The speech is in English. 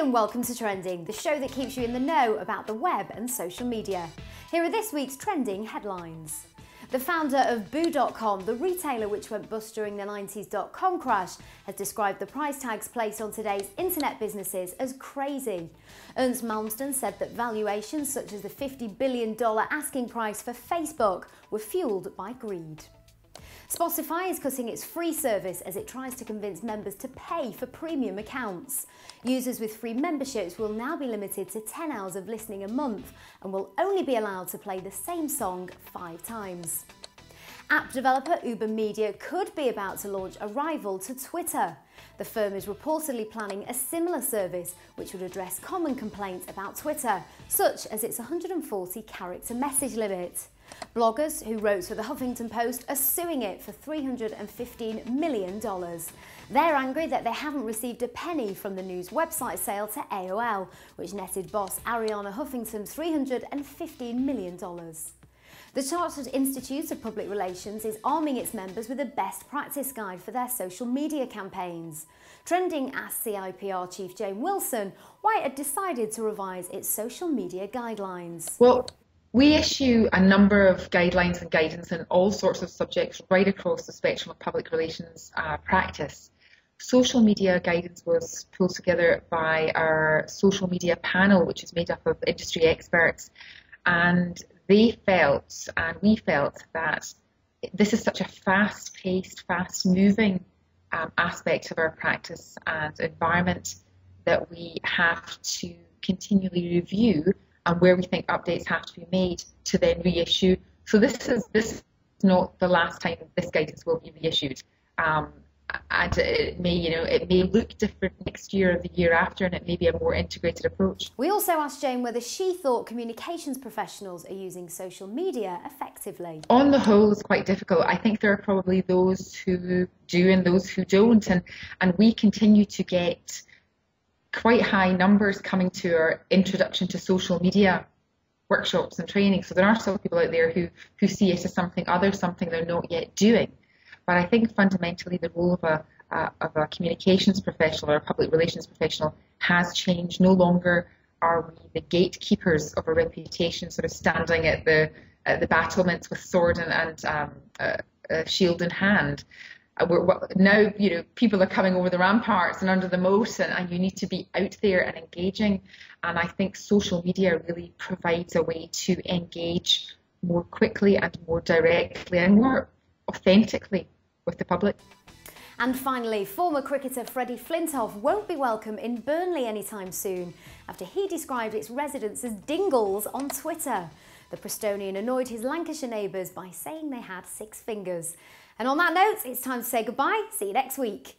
and welcome to Trending, the show that keeps you in the know about the web and social media. Here are this week's trending headlines. The founder of Boo.com, the retailer which went bust during the 90s .com crash, has described the price tags placed on today's internet businesses as crazy. Ernst Malmsten said that valuations such as the $50 billion asking price for Facebook were fueled by greed. Spotify is cutting its free service as it tries to convince members to pay for premium accounts. Users with free memberships will now be limited to 10 hours of listening a month and will only be allowed to play the same song 5 times. App developer Uber Media could be about to launch a rival to Twitter. The firm is reportedly planning a similar service which would address common complaints about Twitter, such as its 140-character message limit. Bloggers who wrote for the Huffington Post are suing it for $315 million. They're angry that they haven't received a penny from the news website sale to AOL, which netted boss Arianna Huffington $315 million. The Chartered Institute of Public Relations is arming its members with a best practice guide for their social media campaigns. Trending asked CIPR Chief Jane Wilson why it had decided to revise its social media guidelines. Well, we issue a number of guidelines and guidance in all sorts of subjects right across the spectrum of public relations practice. Social media guidance was pulled together by our social media panel, which is made up of industry experts, and they felt, and we felt, that this is such a fast-paced, fast-moving aspect of our practice and environment that we have to continually review and where we think updates have to be made to then reissue. So this is not the last time this guidance will be reissued. And it may look different next year or the year after, and it may be a more integrated approach. We also asked Jane whether she thought communications professionals are using social media effectively. On the whole, it's quite difficult. I think there are probably those who do and those who don't, and we continue to get quite high numbers coming to our introduction to social media workshops and training. So there are some people out there who see it as something they're not yet doing. But I think fundamentally the role of a communications professional or a public relations professional has changed. No longer are we the gatekeepers of a reputation, sort of standing at the battlements with sword and shield in hand. Now, people are coming over the ramparts and under the moat, and you need to be out there and engaging. And I think social media really provides a way to engage more quickly and more directly and more authentically with the public. And finally, former cricketer Freddie Flintoff won't be welcome in Burnley anytime soon after he described its residents as dingles on Twitter. The Prestonian annoyed his Lancashire neighbours by saying they had 6 fingers. And on that note, it's time to say goodbye. See you next week.